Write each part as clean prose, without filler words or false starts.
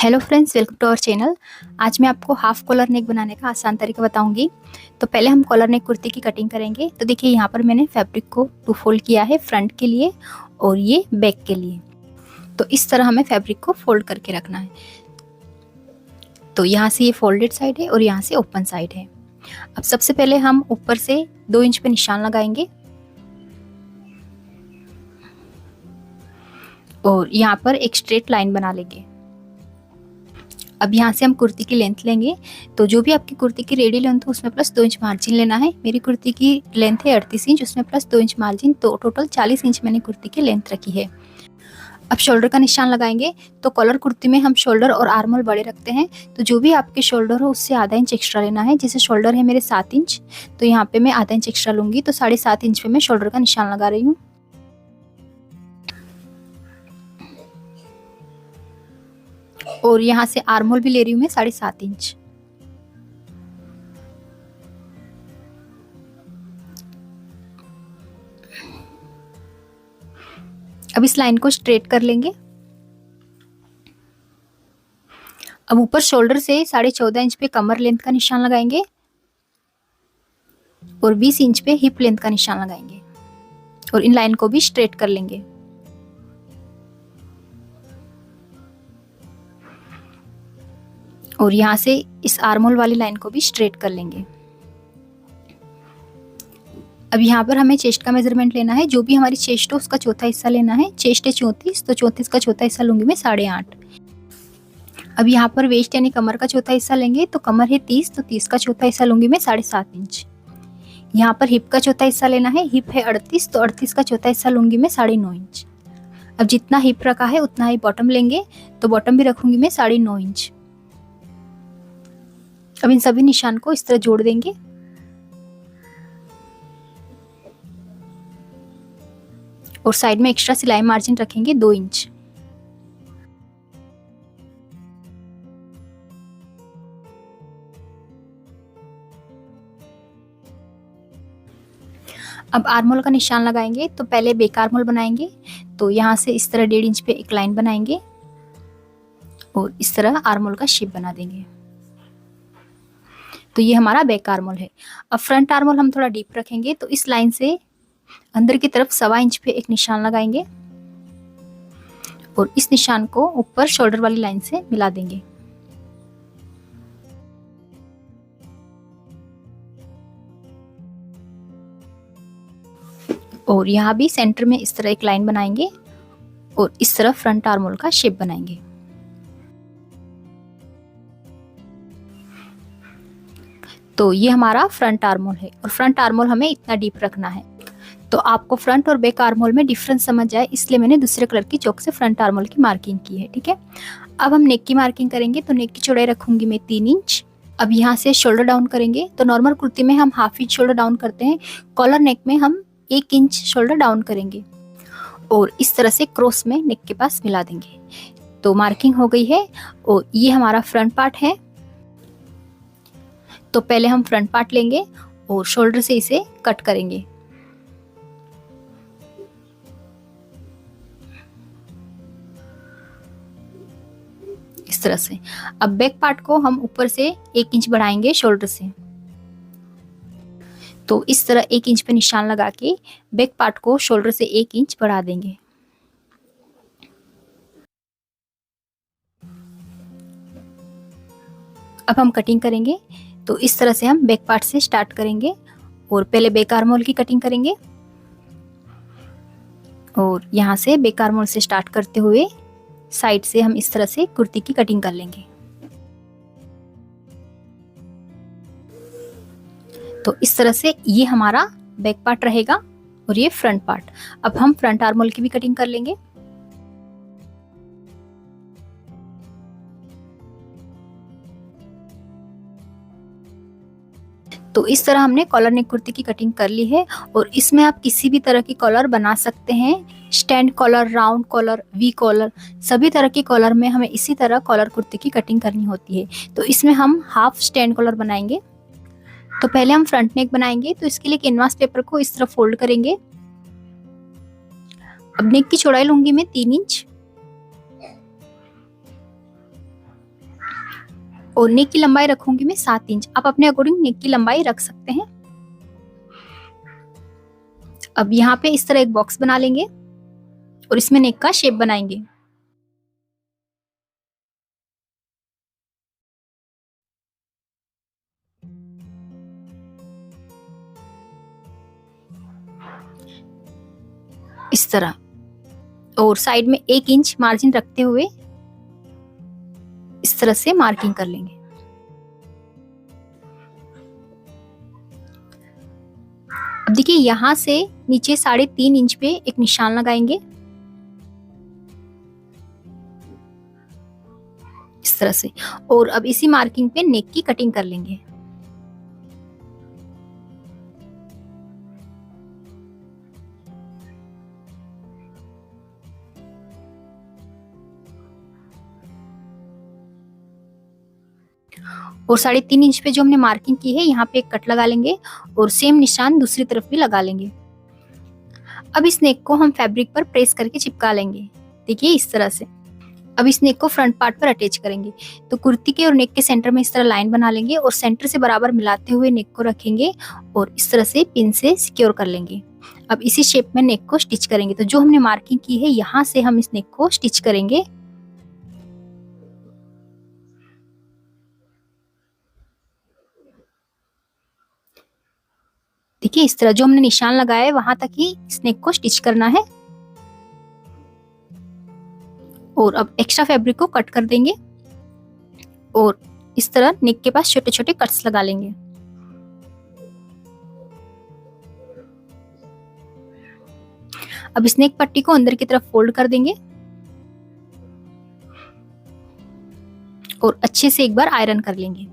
Hello friends, welcome to our channel. आज मैं आपको हाफ कॉलर नेक बनाने का आसान तरीका बताऊंगी। तो पहले हम कॉलर नेक कुर्ती की कटिंग करेंगे। तो देखिए यहाँ पर मैंने फैब्रिक को टू फोल्ड किया है, फ्रंट के लिए और ये बैक के लिए। तो इस तरह हमें फैब्रिक को फोल्ड करके रखना है। तो यहाँ से ये फोल्डेड साइड है और यहाँ से ओपन साइड है। अब सबसे पहले हम ऊपर से 2 इंच पे निशान लगाएंगे और यहाँ पर एक स्ट्रेट लाइन बना लेंगे। अब यहाँ से हम कुर्ती की लेंथ लेंगे। तो जो भी आपकी कुर्ती की रेडी लेंथ हो उसमें प्लस 2 इंच मार्जिन लेना है। मेरी कुर्ती की लेंथ है 38 इंच, उसमें प्लस 2 इंच मार्जिन, तो टोटल 40 इंच मैंने कुर्ती की लेंथ रखी है। अब शोल्डर का निशान लगाएंगे। तो कॉलर कुर्ती में हम शोल्डर और आर्म होल बड़े रखते हैं, तो जो भी आपके शोल्डर हो उससे आधा इंच एक्स्ट्रा लेना है। जैसे शोल्डर है मेरे 7 इंच, तो यहाँ पे मैं आधा इंच एक्स्ट्रा लूंगी, तो 7.5 इंच पे मैं शोल्डर का निशान लगा रही हूँ। और यहाँ से आर्म होल भी ले रही हूँ मैं 7.5 इंच। अब इस लाइन को स्ट्रेट कर लेंगे। अब ऊपर शोल्डर से 14.5 इंच पे कमर लेंथ का निशान लगाएंगे और 20 इंच पे हिप लेंथ का निशान लगाएंगे और इन लाइन को भी स्ट्रेट कर लेंगे। और यहाँ से इस आर्म होल वाली लाइन को भी स्ट्रेट कर लेंगे। अब यहाँ पर हमें चेस्ट का मेजरमेंट लेना है। जो भी हमारी चेस्ट हो उसका चौथा हिस्सा लेना है। चेस्ट है 34, तो 34 का चौथा हिस्सा लूंगी मैं 8.5। अब यहाँ पर वेस्ट यानी कमर का चौथा हिस्सा लेंगे। तो कमर है 30, तो 30 का चौथा हिस्सा लूंगी मैं 7.5 इंच। यहाँ पर हिप का चौथा हिस्सा लेना है। हिप है 38, तो 38 का चौथा हिस्सा लूंगी मैं 9.5 इंच। अब जितना हिप रखा है उतना ही बॉटम लेंगे, तो बॉटम भी रखूंगी मैं 9.5 इंच। अब इन सभी निशान को इस तरह जोड़ देंगे। और साइड में एक्स्ट्रा सिलाई मार्जिन रखेंगे 2 इंच। अब आर्म होल का निशान लगाएंगे। तो पहले बैक आर्म होल बनाएंगे। तो यहाँ से इस तरह 1.5 इंच पे एक लाइन बनाएंगे और इस तरह आर्म होल का शेप बना देंगे। तो ये हमारा बैक आर्म होल है। अब फ्रंट आर्म होल हम थोड़ा डीप रखेंगे। तो इस लाइन से अंदर की तरफ 1.25 इंच पे एक निशान लगाएंगे और इस निशान को ऊपर शोल्डर वाली लाइन से मिला देंगे। और यहाँ भी सेंटर में इस तरह एक लाइन बनाएंगे और इस तरह फ्रंट आर्म होल का शेप बनाएंगे। तो ये हमारा फ्रंट आर्म होल है और फ्रंट आर्म होल हमें इतना डीप रखना है। तो आपको फ्रंट और बैक आर्म होल में डिफरेंस समझ जाए इसलिए मैंने दूसरे कलर की चौक से फ्रंट आर्म होल की मार्किंग की है। ठीक है, अब हम नेक की मार्किंग करेंगे। तो नेक की चौड़ाई रखूंगी मैं 3 इंच। अब यहाँ से शोल्डर डाउन करेंगे। तो नॉर्मल कुर्ती में हम 1/2 इंच शोल्डर डाउन करते हैं, कॉलर नेक में हम 1 इंच शोल्डर डाउन करेंगे और इस तरह से क्रॉस में नेक के पास मिला देंगे। तो मार्किंग हो गई है और ये हमारा फ्रंट पार्ट है। तो पहले हम फ्रंट पार्ट लेंगे और शोल्डर से इसे कट करेंगे। इस तरह से। अब बैक पार्ट को हम ऊपर से 1 इंच बढ़ाएंगे शोल्डर से। तो इस तरह 1 इंच पे निशान लगा के बैक पार्ट को शोल्डर से 1 इंच बढ़ा देंगे। अब हम कटिंग करेंगे। तो इस तरह से हम बैक पार्ट से स्टार्ट करेंगे और पहले बैक आर्म होल की कटिंग करेंगे और यहाँ से बैक आर्म होल से स्टार्ट करते हुए साइड से हम इस तरह से कुर्ती की कटिंग कर लेंगे। तो इस तरह से ये हमारा बैक पार्ट रहेगा और ये फ्रंट पार्ट। अब हम फ्रंट आर्म होल की भी कटिंग कर लेंगे। तो इस तरह हमने कॉलर नेक कुर्ती की कटिंग कर ली है और इसमें आप किसी भी तरह की कॉलर बना सकते हैं। Stand collar, round collar, V collar, सभी तरह की कॉलर में हमें इसी तरह कॉलर कुर्ती की कटिंग करनी होती है। तो इसमें हम हाफ स्टैंड कॉलर बनाएंगे। तो पहले हम फ्रंट नेक बनाएंगे। तो इसके लिए कैनवास पेपर को इस तरह फोल्ड करेंगे। अब नेक की चौड़ाई लूंगी मैं 3 इंच और नेक की लंबाई रखूंगी मैं 7 इंच। आप अपने अकॉर्डिंग नेक की लंबाई रख सकते हैं। अब यहाँ पे इस तरह एक बॉक्स बना लेंगे और इसमें नेक का शेप बनाएंगे। इस तरह, और साइड में 1 इंच मार्जिन रखते हुए इस तरह से मार्किंग कर लेंगे। अब देखिए यहाँ से नीचे 3.5 इंच पे एक निशान लगाएंगे इस तरह से, और अब इसी मार्किंग पे नेक की कटिंग कर लेंगे। और 3.5 इंच पे जो हमने मार्किंग की है यहाँ पे एक कट लगा लेंगे और सेम निशान दूसरी तरफ भी लगा लेंगे। अब इस नेक को हम फैब्रिक पर प्रेस करके चिपका लेंगे, देखिए इस तरह से। अब इस नेक को फ्रंट पार्ट पर अटैच करेंगे। तो कुर्ती के और नेक के सेंटर में इस तरह लाइन बना लेंगे और सेंटर से बराबर मिलाते हुए नेक को रखेंगे और इस तरह से पिन से सिक्योर कर लेंगे। अब इसी शेप में नेक को स्टिच करेंगे। तो जो हमने मार्किंग की है यहाँ से हम इस नेक को स्टिच करेंगे। देखिए इस तरह जो हमने निशान लगाया है वहां तक ही इस नेक को स्टिच करना है। और अब एक्स्ट्रा फैब्रिक को कट कर देंगे और इस तरह नेक के पास छोटे छोटे कट्स लगा लेंगे। अब इस नेक पट्टी को अंदर की तरफ फोल्ड कर देंगे और अच्छे से एक बार आयरन कर लेंगे।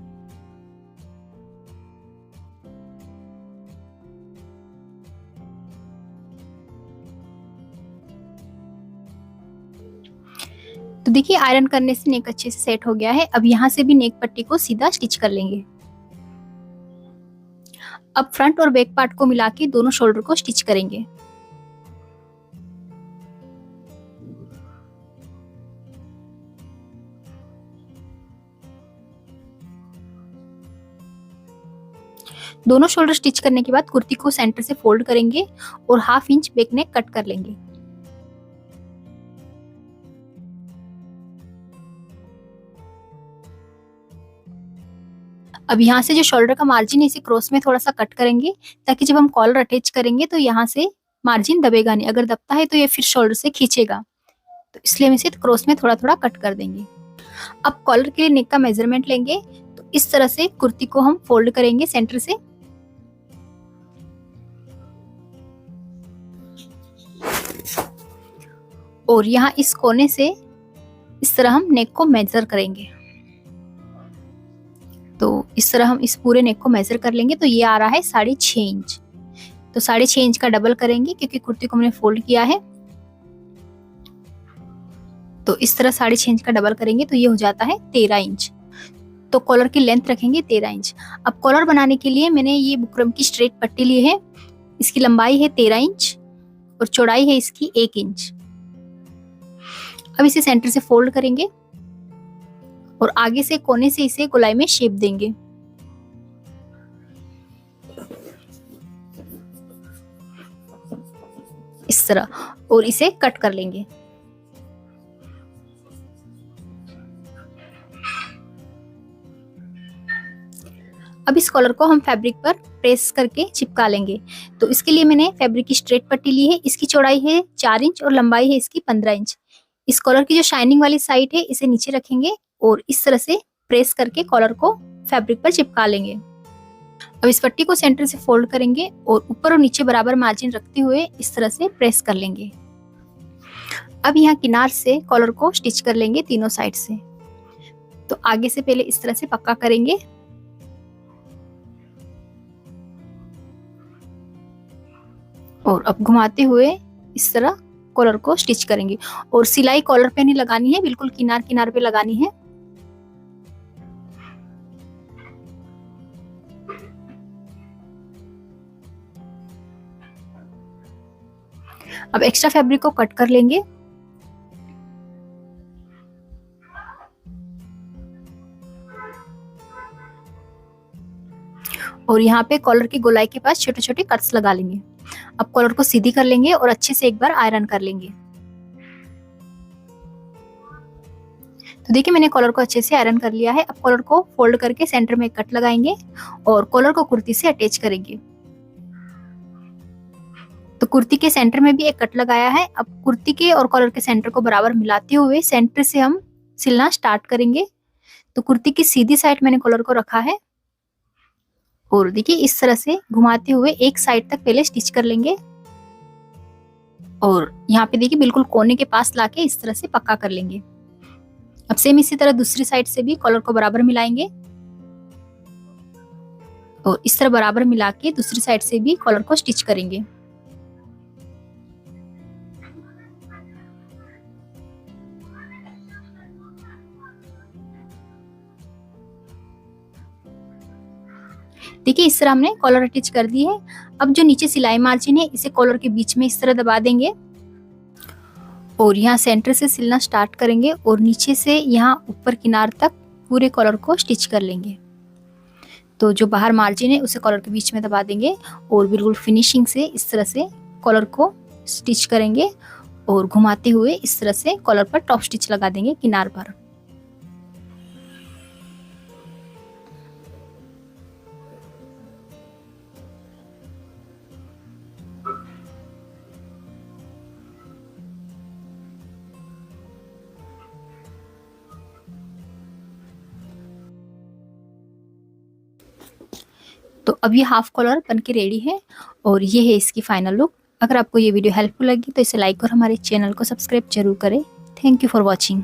तो देखिए आयरन करने से नेक अच्छे से सेट हो गया है। अब यहाँ से भी नेक पट्टी को सीधा स्टिच कर लेंगे। अब फ्रंट और बैक पार्ट को मिला के दोनों शोल्डर को स्टिच करेंगे। दोनों शोल्डर स्टिच करने के बाद कुर्ती को सेंटर से फोल्ड करेंगे और 1/2 इंच बैक नेक कट कर लेंगे। अब यहाँ से जो शोल्डर का मार्जिन है इसे क्रॉस में थोड़ा सा कट करेंगे ताकि जब हम कॉलर अटैच करेंगे तो यहाँ से मार्जिन दबेगा नहीं। अगर दबता है तो ये फिर शोल्डर से खींचेगा, तो इसलिए हम इसे क्रॉस में थोड़ा थोड़ा कट कर देंगे। अब कॉलर के लिए नेक का मेजरमेंट लेंगे। तो इस तरह से कुर्ती को हम फोल्ड करेंगे सेंटर से और यहाँ इस कोने से इस तरह हम नेक को मेजर करेंगे। तो इस तरह हम इस पूरे नेक को मेजर कर लेंगे। तो ये आ रहा है 6.5 इंच। तो 6.5 इंच का डबल करेंगे क्योंकि कुर्ती को हमने फोल्ड किया है। तो इस तरह 6.5 इंच का डबल करेंगे तो ये हो जाता है 13 इंच। तो कॉलर की लेंथ रखेंगे 13 इंच। अब कॉलर बनाने के लिए मैंने ये बुकरम की स्ट्रेट पट्टी ली है। इसकी लंबाई है 13 इंच और चौड़ाई है इसकी 1 इंच। अब इसे सेंटर से फोल्ड करेंगे और आगे से कोने से इसे गोलाई में शेप देंगे। इस तरह, और इसे कट कर लेंगे। अब इस कॉलर को हम फैब्रिक पर प्रेस करके चिपका लेंगे। तो इसके लिए मैंने फैब्रिक की स्ट्रेट पट्टी ली है। इसकी चौड़ाई है 4 इंच और लंबाई है इसकी 15 इंच। इस कॉलर की जो शाइनिंग वाली साइड है इसे नीचे रखेंगे और इस तरह से प्रेस करके कॉलर को फैब्रिक पर चिपका लेंगे। अब इस पट्टी को सेंटर से फोल्ड करेंगे और ऊपर और नीचे बराबर मार्जिन रखते हुए इस तरह से प्रेस कर लेंगे। अब यहाँ किनार से कॉलर को स्टिच कर लेंगे तीनों साइड से। तो आगे से पहले इस तरह से पक्का करेंगे और अब घुमाते हुए इस तरह कॉलर को स्टिच करेंगे। और सिलाई कॉलर पे नहीं लगानी है, बिल्कुल किनार किनार पे लगानी है। अब एक्स्ट्रा फैब्रिक को कट कर लेंगे। और यहाँ पे कॉलर की गोलाई के पास छोटे छोटे कट्स लगा लेंगे। अब कॉलर को सीधी कर लेंगे और अच्छे से एक बार आयरन कर लेंगे। तो देखिए मैंने कॉलर को अच्छे से आयरन कर लिया है। अब कॉलर को फोल्ड करके सेंटर में एक कट लगाएंगे और कॉलर को कुर्ती से अटैच करेंगे। तो कुर्ती के सेंटर में भी एक कट लगाया है। अब कुर्ती के और कॉलर के सेंटर को बराबर मिलाते हुए सेंटर से हम सिलना स्टार्ट करेंगे। तो कुर्ती की सीधी साइड मैंने कॉलर को रखा है और देखिए इस तरह से घुमाते हुए एक साइड तक पहले स्टिच कर लेंगे और यहाँ पे देखिए बिल्कुल कोने के पास लाके इस तरह से पक्का कर लेंगे। अब सेम इसी तरह दूसरी साइड से भी कॉलर को बराबर मिलाएंगे और इस तरह बराबर मिला के दूसरी साइड से भी कॉलर को स्टिच करेंगे। देखिए इस तरह हमने कॉलर अटैच कर दी है। अब जो नीचे सिलाई मार्जिन है इसे कॉलर के बीच में इस तरह दबा देंगे और यहाँ सेंटर से सिलना स्टार्ट करेंगे और नीचे से यहाँ ऊपर किनार तक पूरे कॉलर को स्टिच कर लेंगे। तो जो बाहर मार्जिन है उसे कॉलर के बीच में दबा देंगे और बिल्कुल फिनिशिंग से इस तरह से कॉलर को स्टिच करेंगे और घुमाते हुए इस तरह से कॉलर पर टॉप स्टिच लगा देंगे किनार पर। तो अब ये हाफ कॉलर बनके रेडी है और ये है इसकी फाइनल लुक। अगर आपको ये वीडियो हेल्पफुल लगी तो इसे लाइक और हमारे चैनल को सब्सक्राइब जरूर करें। Thank you for watching.